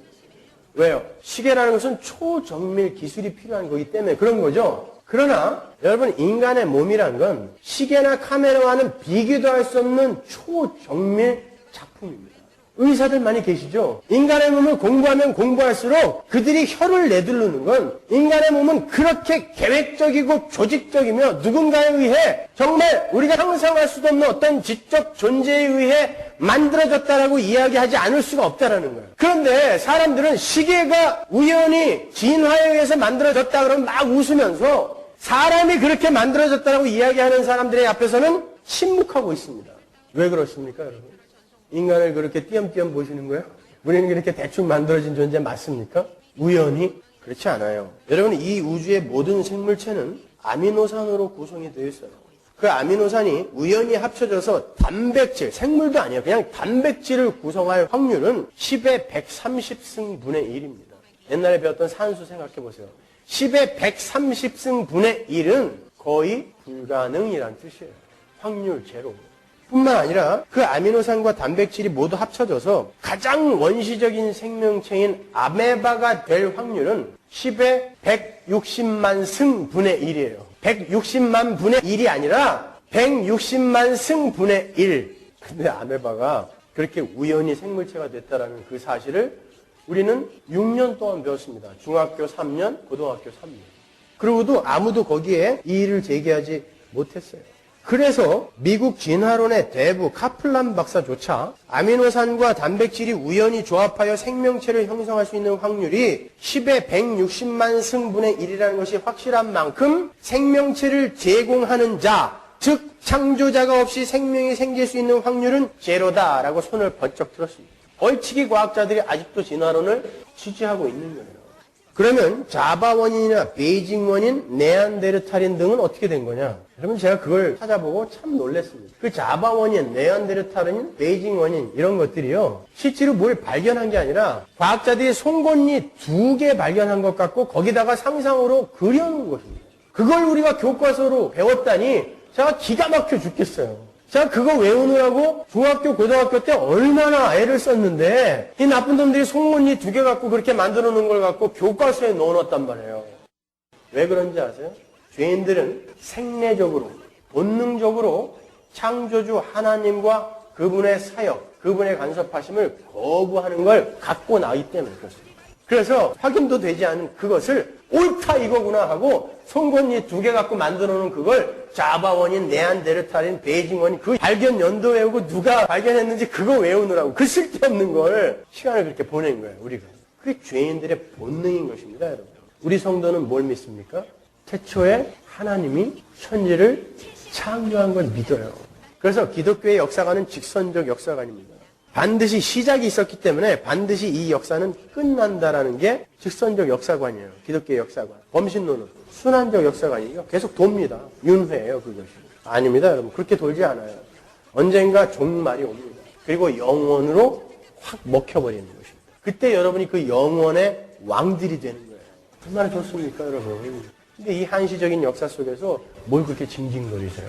왜요? 시계라는 것은 초정밀 기술이 필요한 거기 때문에 그런 거죠. 그러나 여러분 인간의 몸이란 건 시계나 카메라와는 비교도 할 수 없는 초정밀 작품입니다. 의사들 많이 계시죠? 인간의 몸을 공부하면 공부할수록 그들이 혀를 내두르는 건 인간의 몸은 그렇게 계획적이고 조직적이며 누군가에 의해 정말 우리가 상상할 수도 없는 어떤 지적 존재에 의해 만들어졌다라고 이야기하지 않을 수가 없다라는 거예요. 그런데 사람들은 시계가 우연히 진화에 의해서 만들어졌다 그러면 막 웃으면서 사람이 그렇게 만들어졌다라고 이야기하는 사람들의 앞에서는 침묵하고 있습니다. 왜 그렇습니까, 여러분? 인간을 그렇게 띄엄띄엄 보시는 거예요? 우리는 그렇게 대충 만들어진 존재 맞습니까? 우연히? 그렇지 않아요. 여러분, 이 우주의 모든 생물체는 아미노산으로 구성이 되어 있어요. 그 아미노산이 우연히 합쳐져서 단백질, 생물도 아니에요. 그냥 단백질을 구성할 확률은 10의 130승분의 1입니다. 옛날에 배웠던 산수 생각해 보세요. 10의 130승분의 1은 거의 불가능이란 뜻이에요. 확률 제로. 뿐만 아니라 그 아미노산과 단백질이 모두 합쳐져서 가장 원시적인 생명체인 아메바가 될 확률은 10의 160만 승분의 1이에요. 160만 분의 1이 아니라 160만 승분의 1. 근데 아메바가 그렇게 우연히 생물체가 됐다는 그 사실을 우리는 6년 동안 배웠습니다. 중학교 3년, 고등학교 3년. 그리고도 아무도 거기에 이의를 제기하지 못했어요. 그래서 미국 진화론의 대부 카플란 박사조차 아미노산과 단백질이 우연히 조합하여 생명체를 형성할 수 있는 확률이 10의 160만 승분의 1이라는 것이 확실한 만큼 생명체를 제공하는 자, 즉 창조자가 없이 생명이 생길 수 있는 확률은 제로다라고 손을 번쩍 들었습니다. 벌칙이 과학자들이 아직도 진화론을 지지하고 있는 거예요. 그러면 자바 원인이나 베이징 원인, 네안데르탈인 등은 어떻게 된 거냐? 여러분 제가 그걸 찾아보고 참 놀랐습니다. 그 자바 원인, 네안데르탈인, 베이징 원인 이런 것들이요. 실제로 뭘 발견한 게 아니라 과학자들이 송곳니 2개 발견한 것 같고 거기다가 상상으로 그려놓은 것입니다. 그걸 우리가 교과서로 배웠다니 제가 기가 막혀 죽겠어요. 자, 그거 외우느라고 중학교, 고등학교 때 얼마나 애를 썼는데 이 나쁜 놈들이 송곳니 2개 갖고 그렇게 만들어 놓은 걸 갖고 교과서에 넣어놨단 말이에요. 왜 그런지 아세요? 죄인들은 생내적으로, 본능적으로 창조주 하나님과 그분의 사역, 그분의 간섭하심을 거부하는 걸 갖고 나기 때문에 그렇습니다. 그래서 확인도 되지 않은 그것을 옳다 이거구나 하고 송곳니 2개 갖고 만들어 놓은 그걸 자바원인, 네안데르탈인, 베이징원인 그 발견 연도 외우고 누가 발견했는지 그거 외우느라고 그 쓸데없는 걸 시간을 그렇게 보낸 거예요, 우리가. 그게 죄인들의 본능인 것입니다, 여러분. 우리 성도는 뭘 믿습니까? 태초에 하나님이 천지를 창조한 걸 믿어요. 그래서 기독교의 역사관은 직선적 역사관입니다. 반드시 시작이 있었기 때문에 반드시 이 역사는 끝난다라는 게 직선적 역사관이에요. 기독교의 역사관. 범신론은 순환적 역사관이에요. 계속 돕니다. 윤회예요, 그것이. 아닙니다, 여러분. 그렇게 돌지 않아요. 언젠가 종말이 옵니다. 그리고 영원으로 확 먹혀버리는 것입니다. 그때 여러분이 그 영원의 왕들이 되는 거예요. 얼마나 좋습니까, 여러분? 근데 이 한시적인 역사 속에서 뭘 그렇게 징징거리세요?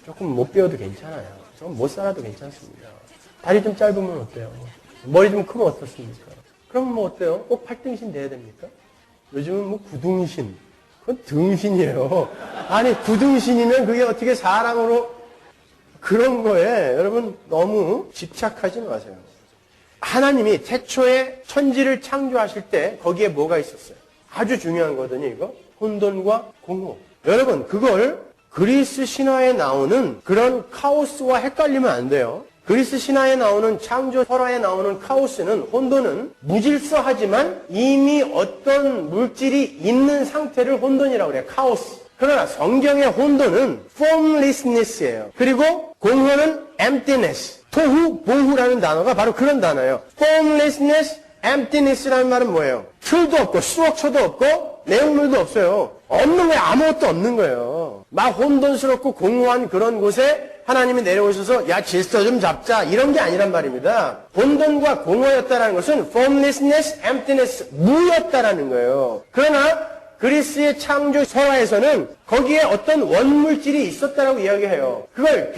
조금 못 배워도 괜찮아요. 조금 못 살아도 괜찮습니다. 다리 좀 짧으면 어때요? 머리 좀 크면 어떻습니까? 그럼 뭐 어때요? 꼭 8등신 돼야 됩니까? 요즘은 뭐 9등신. 그건 등신이에요. 아니 9등신이면 그게 어떻게 사람으로 그런 거에 여러분 너무 집착하지 마세요. 하나님이 태초에 천지를 창조하실 때 거기에 뭐가 있었어요? 아주 중요한 거거든요, 이거. 혼돈과 공허. 여러분 그걸 그리스 신화에 나오는 그런 카오스와 헷갈리면 안 돼요. 그리스 신화에 나오는 창조 설화에 나오는 카오스는, 혼돈은 무질서하지만 이미 어떤 물질이 있는 상태를 혼돈이라고 그래요. 카오스. 그러나 성경의 혼돈은 formlessness예요. 그리고 공허는 emptiness. 토후, 보후라는 단어가 바로 그런 단어예요. formlessness, emptiness라는 말은 뭐예요? 틀도 없고 수억초도 없고 내용물도 없어요. 없는 거예요. 아무것도 없는 거예요. 막 혼돈스럽고 공허한 그런 곳에 하나님이 내려오셔서 야 질서 좀 잡자 이런 게 아니란 말입니다. 혼돈과 공허였다는 것은 formlessness, emptiness, 무였다라는 거예요. 그러나 그리스의 창조 설화에서는 거기에 어떤 원물질이 있었다라고 이야기해요. 그걸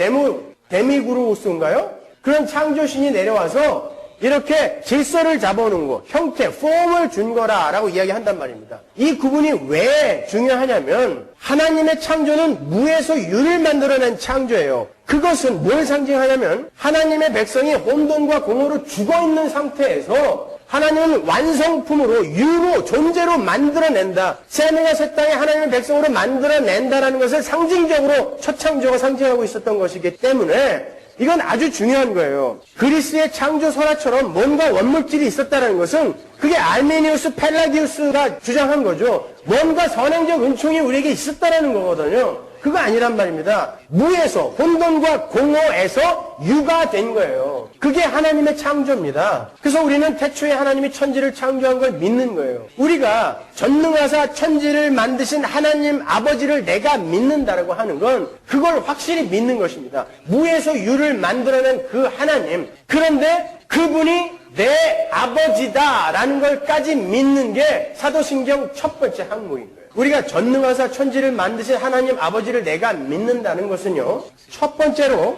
데미구르우스인가요? 그런 창조신이 내려와서 이렇게 질서를 잡아놓은 거, 형태, 폼을 준 거라라고 이야기한단 말입니다. 이 구분이 왜 중요하냐면 하나님의 창조는 무에서 유를 만들어낸 창조예요. 그것은 뭘 상징하냐면 하나님의 백성이 혼돈과 공허로 죽어있는 상태에서 하나님은 완성품으로, 유로, 존재로 만들어낸다. 새하늘과 새 땅에 하나님의 백성으로 만들어낸다라는 것을 상징적으로 첫 창조가 상징하고 있었던 것이기 때문에 이건 아주 중요한 거예요. 그리스의 창조 설화처럼 뭔가 원물질이 있었다는 것은 그게 알메니우스, 펠라기우스가 주장한 거죠. 뭔가 선행적 은총이 우리에게 있었다는 거거든요. 그거 아니란 말입니다. 무에서, 혼돈과 공허에서 유가 된 거예요. 그게 하나님의 창조입니다. 그래서 우리는 태초에 하나님이 천지를 창조한 걸 믿는 거예요. 우리가 전능하사 천지를 만드신 하나님 아버지를 내가 믿는다라고 하는 건 그걸 확실히 믿는 것입니다. 무에서 유를 만들어낸 그 하나님. 그런데 그분이 내 아버지다라는 걸까지 믿는 게 사도신경 첫 번째 항목인 거예요. 우리가 전능하사 천지를 만드신 하나님 아버지를 내가 믿는다는 것은요, 첫 번째로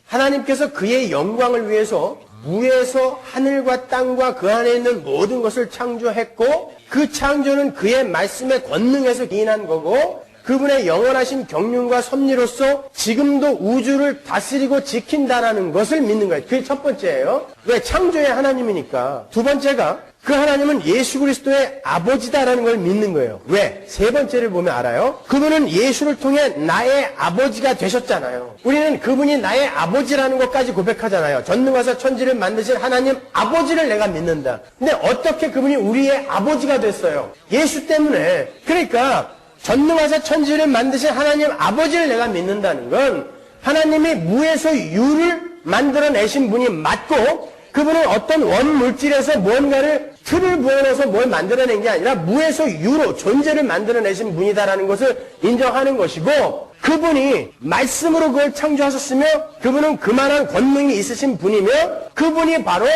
하나님께서 그의 영광을 위해서 무에서 하늘과 땅과 그 안에 있는 모든 것을 창조했고 그 창조는 그의 말씀의 권능에서 기인한 거고 그분의 영원하신 경륜과 섭리로서 지금도 우주를 다스리고 지킨다라는 것을 믿는 거예요. 그게 첫 번째예요. 왜? 창조의 하나님이니까. 두 번째가 그 하나님은 예수 그리스도의 아버지다라는 걸 믿는 거예요. 왜? 세 번째를 보면 알아요. 그분은 예수를 통해 나의 아버지가 되셨잖아요. 우리는 그분이 나의 아버지라는 것까지 고백하잖아요. 전능하사 천지를 만드신 하나님 아버지를 내가 믿는다. 근데 어떻게 그분이 우리의 아버지가 됐어요? 예수 때문에. 그러니까 전능하사 천지를 만드신 하나님 아버지를 내가 믿는다는 건 하나님이 무에서 유를 만들어내신 분이 맞고 그분은 어떤 원물질에서 뭔가를 틀을 부어넣어서 뭘 만들어낸 게 아니라 무에서 유로 존재를 만들어내신 분이다라는 것을 인정하는 것이고 그분이 말씀으로 그걸 창조하셨으며 그분은 그만한 권능이 있으신 분이며 그분이 바로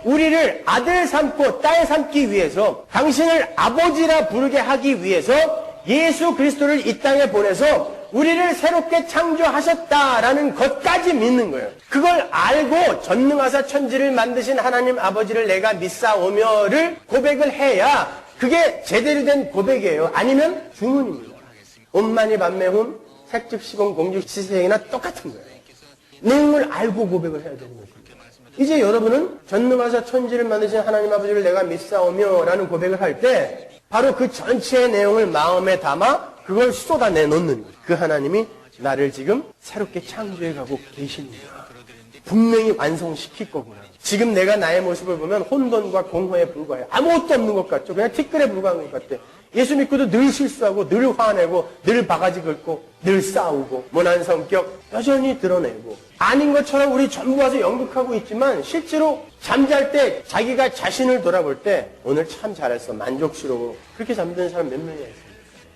우리를 아들 삼고 딸 삼기 위해서 당신을 아버지라 부르게 하기 위해서 예수 그리스도를 이 땅에 보내서 우리를 새롭게 창조하셨다라는 것까지 믿는 거예요. 그걸 알고 전능하사 천지를 만드신 하나님 아버지를 내가 믿사오며를 고백을 해야 그게 제대로 된 고백이에요. 아니면 주문입니다. 온만이 반매훈 색즉시공 공주시세이나 똑같은 거예요. 내용을 알고 고백을 해야 되는 것입니다. 이제 여러분은 전능하사 천지를 만드신 하나님 아버지를 내가 믿사오며 라는 고백을 할 때 바로 그 전체의 내용을 마음에 담아 그걸 쏟아내 놓는 거예요. 그 하나님이 나를 지금 새롭게 창조해 가고 계십니다. 분명히 완성시킬 거구나. 지금 내가 나의 모습을 보면 혼돈과 공허에 불과해요. 아무것도 없는 것 같죠. 그냥 티끌에 불과한 것 같아. 예수 믿고도 늘 실수하고 늘 화내고 늘 바가지 긁고 늘 싸우고 모난 성격 여전히 드러내고 아닌 것처럼 우리 전부 와서 연극하고 있지만 실제로 잠잘 때 자기가 자신을 돌아볼 때 오늘 참 잘했어 만족스러워 그렇게 잠드는 사람 몇 명이나 있습니까?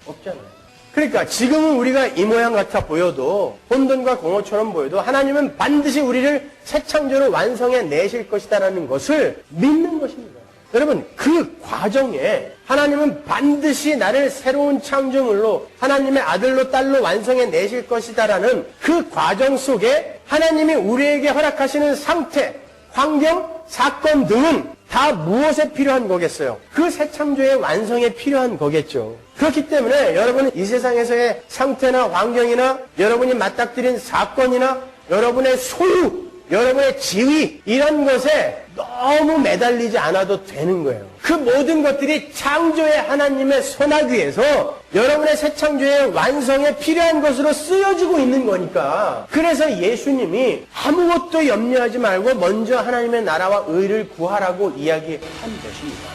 없잖아요. 그러니까 지금은 우리가 이 모양 같아 보여도 혼돈과 공허처럼 보여도 하나님은 반드시 우리를 새 창조로 완성해 내실 것이다라는 것을 믿는 것입니다. 여러분 그 과정에 하나님은 반드시 나를 새로운 창조물로 하나님의 아들로 딸로 완성해 내실 것이다라는 그 과정 속에 하나님이 우리에게 허락하시는 상태, 환경, 사건 등은 다 무엇에 필요한 거겠어요? 그 새 창조의 완성에 필요한 거겠죠. 그렇기 때문에 여러분은 이 세상에서의 상태나 환경이나 여러분이 맞닥뜨린 사건이나 여러분의 소유, 여러분의 지위 이런 것에 너무 매달리지 않아도 되는 거예요. 그 모든 것들이 창조의 하나님의 손아귀에서 여러분의 새 창조의 완성에 필요한 것으로 쓰여지고 있는 거니까 그래서 예수님이 아무것도 염려하지 말고 먼저 하나님의 나라와 의를 구하라고 이야기한 것입니다.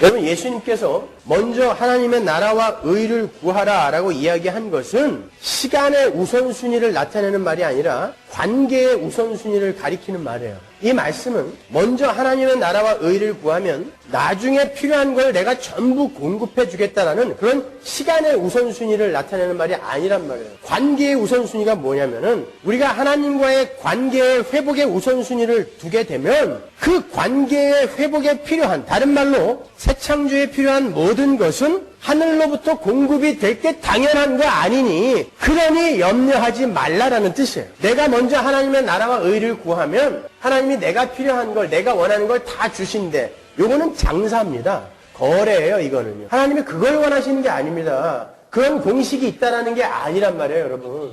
여러분 예수님께서 먼저 하나님의 나라와 의를 구하라라고 이야기한 것은 시간의 우선순위를 나타내는 말이 아니라 관계의 우선순위를 가리키는 말이에요. 이 말씀은 먼저 하나님의 나라와 의를 구하면 나중에 필요한 걸 내가 전부 공급해 주겠다라는 그런 시간의 우선순위를 나타내는 말이 아니란 말이에요. 관계의 우선순위가 뭐냐면은 우리가 하나님과의 관계의 회복의 우선순위를 두게 되면 그 관계의 회복에 필요한 다른 말로 새 창조에 필요한 모든 것은 하늘로부터 공급이 될 게 당연한 거 아니니 그러니 염려하지 말라라는 뜻이에요. 내가 먼저 하나님의 나라와 의를 구하면 하나님이 내가 필요한 걸 내가 원하는 걸 다 주신대. 요거는 장사입니다. 거래예요 이거는요. 하나님이 그걸 원하시는 게 아닙니다. 그런 공식이 있다라는 게 아니란 말이에요 여러분.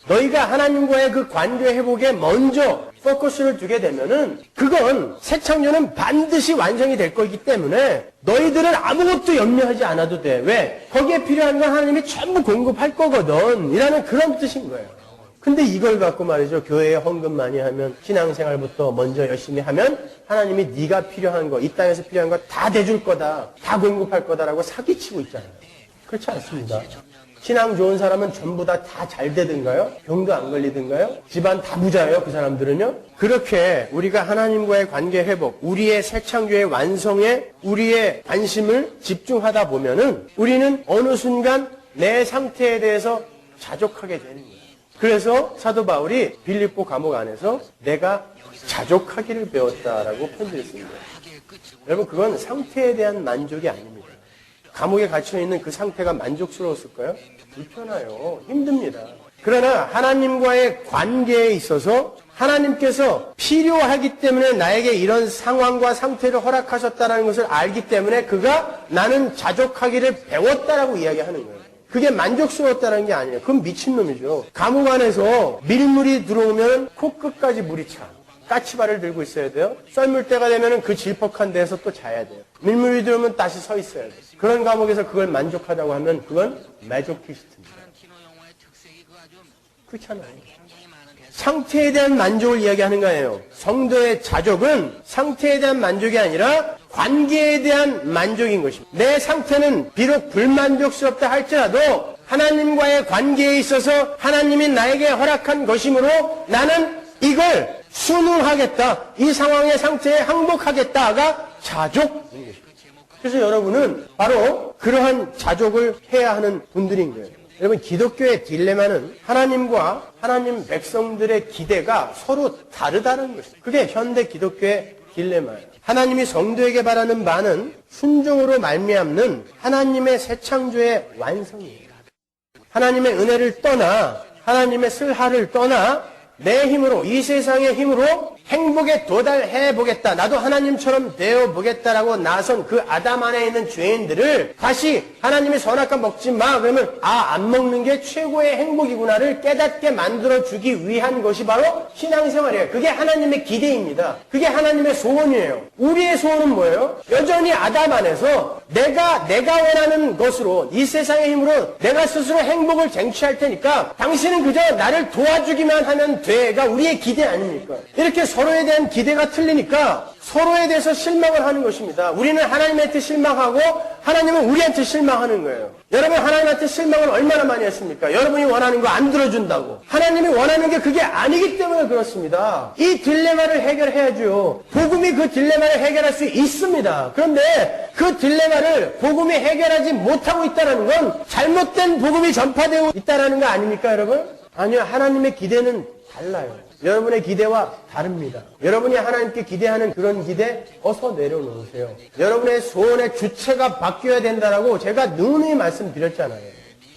너희가 하나님과의 그 관계 회복에 먼저 포커스를 두게 되면은 그건 새 창조는 반드시 완성이 될 거기 때문에 너희들은 아무것도 염려하지 않아도 돼. 왜? 거기에 필요한 건 하나님이 전부 공급할 거거든. 이라는 그런 뜻인 거예요. 근데 이걸 갖고 말이죠. 교회에 헌금 많이 하면 신앙생활부터 먼저 열심히 하면 하나님이 네가 필요한 거, 이 땅에서 필요한 거 다 대줄 거다. 다 공급할 거다라고 사기치고 있잖아요. 그렇지 않습니다. 신앙 좋은 사람은 전부 다 잘 되든가요? 병도 안 걸리든가요? 집안 다 부자예요, 그 사람들은요? 그렇게 우리가 하나님과의 관계 회복, 우리의 새 창조의 완성에 우리의 관심을 집중하다 보면은 우리는 어느 순간 내 상태에 대해서 자족하게 되는 거예요. 그래서 사도 바울이 빌립보 감옥 안에서 내가 자족하기를 배웠다라고 편지를 씁니다. 여러분, 그건 상태에 대한 만족이 아닙니다. 감옥에 갇혀있는 그 상태가 만족스러웠을까요? 불편해요. 힘듭니다. 그러나 하나님과의 관계에 있어서 하나님께서 필요하기 때문에 나에게 이런 상황과 상태를 허락하셨다는 것을 알기 때문에 그가 나는 자족하기를 배웠다라고 이야기하는 거예요. 그게 만족스러웠다는 게 아니에요. 그건 미친놈이죠. 감옥 안에서 밀물이 들어오면 코끝까지 물이 차. 까치발을 들고 있어야 돼요. 썰물 때가 되면 그 질퍽한 데서 또 자야 돼요. 밀물이 들어오면 다시 서 있어야 돼요. 그런 감옥에서 그걸 만족하다고 하면 그건 마조키스트입니다. 그렇잖아요. 상태에 대한 만족을 이야기하는 거예요. 성도의 자족은 상태에 대한 만족이 아니라 관계에 대한 만족인 것입니다. 내 상태는 비록 불만족스럽다 할지라도 하나님과의 관계에 있어서 하나님이 나에게 허락한 것이므로 나는 이걸 순응하겠다. 이 상황의 상태에 항복하겠다가 자족인 것입니다. 그래서 여러분은 바로 그러한 자족을 해야 하는 분들인 거예요. 여러분, 기독교의 딜레마는 하나님과 하나님 백성들의 기대가 서로 다르다는 것입니다. 그게 현대 기독교의 딜레마예요. 하나님이 성도에게 바라는 바는 순종으로 말미암는 하나님의 새 창조의 완성이에요. 하나님의 은혜를 떠나 하나님의 슬하를 떠나 내 힘으로 이 세상의 힘으로 행복에 도달해 보겠다. 나도 하나님처럼 되어 보겠다라고 나선 그 아담 안에 있는 죄인들을 다시 하나님의 선악과 먹지 마. 그러면 안 먹는 게 최고의 행복이구나를 깨닫게 만들어주기 위한 것이 바로 신앙생활이에요. 그게 하나님의 기대입니다. 그게 하나님의 소원이에요. 우리의 소원은 뭐예요? 여전히 아담 안에서 내가 원하는 것으로 이 세상의 힘으로 내가 스스로 행복을 쟁취할 테니까 당신은 그저 나를 도와주기만 하면 돼가 우리의 기대 아닙니까? 이렇게 서로에 대한 기대가 틀리니까 서로에 대해서 실망을 하는 것입니다. 우리는 하나님한테 실망하고 하나님은 우리한테 실망하는 거예요. 여러분 하나님한테 실망을 얼마나 많이 했습니까? 여러분이 원하는 거 안 들어준다고. 하나님이 원하는 게 그게 아니기 때문에 그렇습니다. 이 딜레마를 해결해야죠. 복음이 그 딜레마를 해결할 수 있습니다. 그런데 그 딜레마를 복음이 해결하지 못하고 있다는 건 잘못된 복음이 전파되고 있다는 거 아닙니까 여러분? 아니요. 하나님의 기대는 달라요. 여러분의 기대와 다릅니다. 여러분이 하나님께 기대하는 그런 기대 어서 내려놓으세요. 여러분의 소원의 주체가 바뀌어야 된다라고 제가 누누이 말씀드렸잖아요.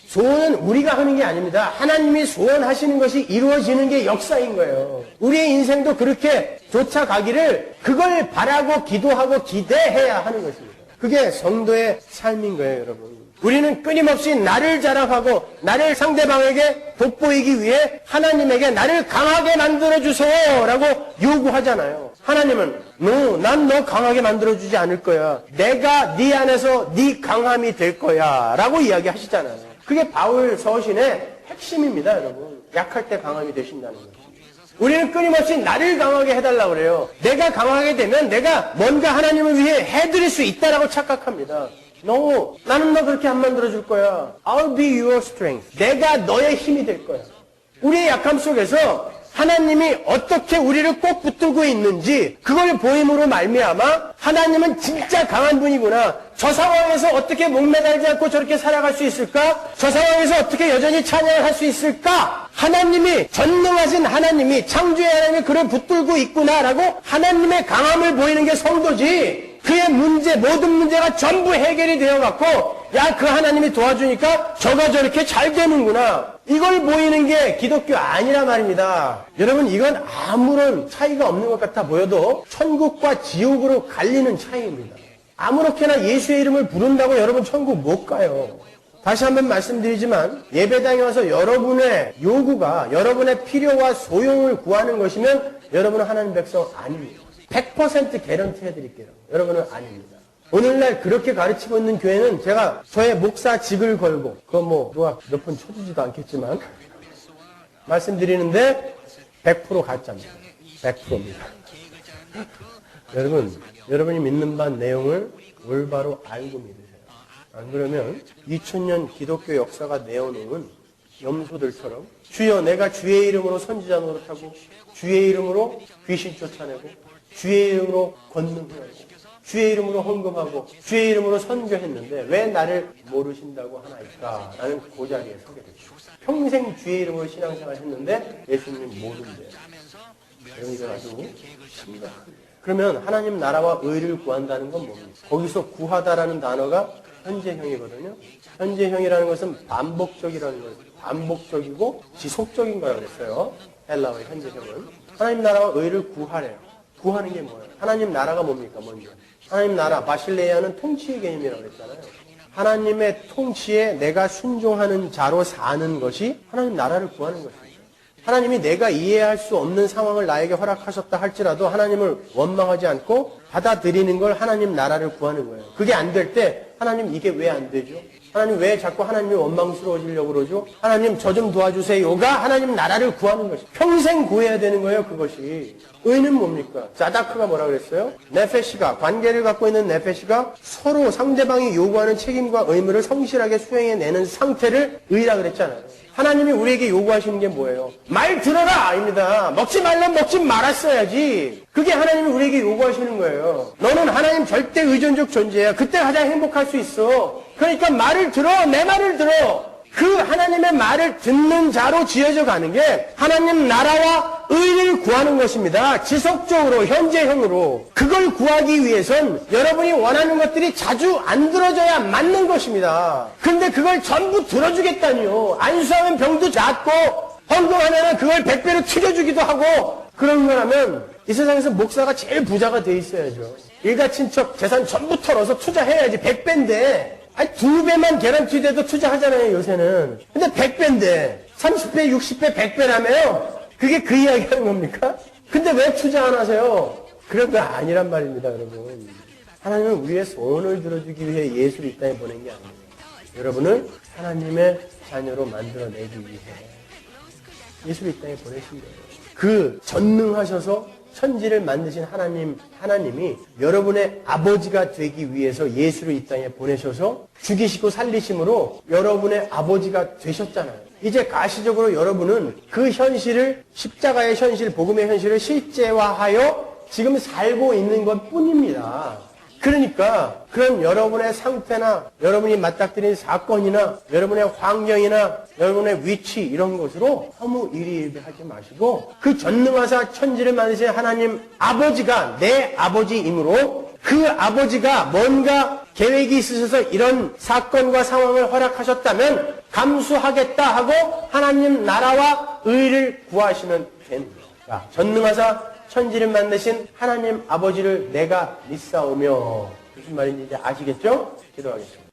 소원은 우리가 하는 게 아닙니다. 하나님이 소원하시는 것이 이루어지는 게 역사인 거예요. 우리의 인생도 그렇게 쫓아가기를 그걸 바라고 기도하고 기대해야 하는 것입니다. 그게 성도의 삶인 거예요, 여러분. 우리는 끊임없이 나를 자랑하고 나를 상대방에게 돋보이기 위해 하나님에게 나를 강하게 만들어주세요 라고 요구하잖아요. 하나님은 난 너 강하게 만들어주지 않을 거야. 내가 네 안에서 네 강함이 될 거야 라고 이야기하시잖아요. 그게 바울 서신의 핵심입니다, 여러분. 약할 때 강함이 되신다는 거죠. 우리는 끊임없이 나를 강하게 해달라고 그래요. 내가 강하게 되면 내가 뭔가 하나님을 위해 해드릴 수 있다라고 착각합니다. No, 나는 너 그렇게 안 만들어줄 거야. I'll be your strength. 내가 너의 힘이 될 거야. 우리의 약함 속에서 하나님이 어떻게 우리를 꼭 붙들고 있는지 그걸 보임으로 말미암아 하나님은 진짜 강한 분이구나. 저 상황에서 어떻게 목매달지 않고 저렇게 살아갈 수 있을까? 저 상황에서 어떻게 여전히 찬양을 할 수 있을까? 하나님이 전능하신 하나님이 창조의 하나님이 그를 붙들고 있구나라고 하나님의 강함을 보이는 게 성도지. 그의 문제, 모든 문제가 전부 해결이 되어갖고 야, 그 하나님이 도와주니까 저가 저렇게 잘 되는구나. 이걸 보이는 게 기독교 아니라 말입니다. 여러분 이건 아무런 차이가 없는 것 같아 보여도 천국과 지옥으로 갈리는 차이입니다. 아무렇게나 예수의 이름을 부른다고 여러분 천국 못 가요. 다시 한번 말씀드리지만 예배당에 와서 여러분의 요구가 여러분의 필요와 소용을 구하는 것이면 여러분은 하나님 백성 아닙니다. 100% 개런티 해드릴게요. 여러분은 아닙니다. 오늘날 그렇게 가르치고 있는 교회는 제가 저의 목사직을 걸고 그거 누가 몇 번 쳐주지도 않겠지만 말씀드리는데 100% 가짜입니다. 100%입니다. 여러분이 믿는 바 내용을 올바로 알고 믿으세요. 안 그러면 2000년 기독교 역사가 내어놓은 염소들처럼 주여 내가 주의 이름으로 선지자 노릇하고 주의 이름으로 귀신 쫓아내고 주의 이름으로 권능하고 주의 이름으로 헌금하고 주의 이름으로 선교했는데 왜 나를 모르신다고 하나이까? 라는 그 자리에 서게 됐죠. 평생 주의 이름으로 신앙생활 했는데 예수님 모른대요. 이건 아주 심각합니다. 그러면 하나님 나라와 의를 구한다는 건 뭡니까? 거기서 구하다라는 단어가 현재형이거든요. 현재형이라는 것은 반복적이라는 거예요. 반복적이고 지속적인 거라고 그랬어요. 헬라어의 현재형은. 하나님 나라와 의를 구하래요. 구하는 게 뭐예요? 하나님 나라가 뭡니까? 먼저. 하나님 나라, 바실레이아는 통치의 개념이라고 그랬잖아요. 하나님의 통치에 내가 순종하는 자로 사는 것이 하나님 나라를 구하는 것입니다. 하나님이 내가 이해할 수 없는 상황을 나에게 허락하셨다 할지라도 하나님을 원망하지 않고 받아들이는 걸 하나님 나라를 구하는 거예요. 그게 안 될 때 하나님 이게 왜 안 되죠? 하나님 왜 자꾸 하나님이 원망스러워지려고 그러죠? 하나님 저 좀 도와주세요가 하나님 나라를 구하는 것이 평생 구해야 되는 거예요. 그것이. 의는 뭡니까? 자다크가 뭐라 그랬어요? 네페시가 관계를 갖고 있는 네페시가 서로 상대방이 요구하는 책임과 의무를 성실하게 수행해내는 상태를 의라 그랬잖아요. 하나님이 우리에게 요구하시는 게 뭐예요? 말 들어라! 아닙니다. 먹지 말면 먹지 말았어야지. 그게 하나님이 우리에게 요구하시는 거예요. 너는 하나님 절대 의존적 존재야. 그때 가장 행복할 수 있어. 그러니까 말을 들어. 내 말을 들어. 그 하나님의 말을 듣는 자로 지어져 가는 게 하나님 나라와 의를 구하는 것입니다. 지속적으로, 현재형으로. 그걸 구하기 위해선 여러분이 원하는 것들이 자주 안 들어져야 맞는 것입니다. 근데 그걸 전부 들어주겠다니요. 안수하면 병도 낫고 헌금하면 그걸 100배로 튀겨주기도 하고 그런 거라면 이 세상에서 목사가 제일 부자가 돼 있어야죠. 일가친척 재산 전부 털어서 투자해야지. 100배인데 아니 2배만 개런티 돼도 투자하잖아요 요새는. 근데 100배인데 30배 60배 100배라며요. 그게 그 이야기 하는 겁니까? 근데 왜 투자 안 하세요? 그런 거 아니란 말입니다 여러분. 하나님은 우리의 소원을 들어주기 위해 예수를 이 땅에 보낸 게 아닙니다. 여러분을 하나님의 자녀로 만들어내기 위해 예수를 이 땅에 보내신 거예요. 그 전능하셔서 천지를 만드신 하나님이 여러분의 아버지가 되기 위해서 예수를 이 땅에 보내셔서 죽이시고 살리심으로 여러분의 아버지가 되셨잖아요. 이제 가시적으로 여러분은 그 현실을, 십자가의 현실, 복음의 현실을 실제화하여 지금 살고 있는 것 뿐입니다. 그러니까 그런 여러분의 상태나 여러분이 맞닥뜨린 사건이나 여러분의 환경이나 여러분의 위치 이런 것으로 너무 일희일비하지 마시고 그 전능하사 천지를 만드신 하나님 아버지가 내 아버지이므로 그 아버지가 뭔가 계획이 있으셔서 이런 사건과 상황을 허락하셨다면 감수하겠다 하고 하나님 나라와 의를 구하시면 됩니다. 자, 전능하사 천지를 만드신 하나님 아버지를 내가 믿사오며 무슨 말인지 이제 아시겠죠? 기도하겠습니다.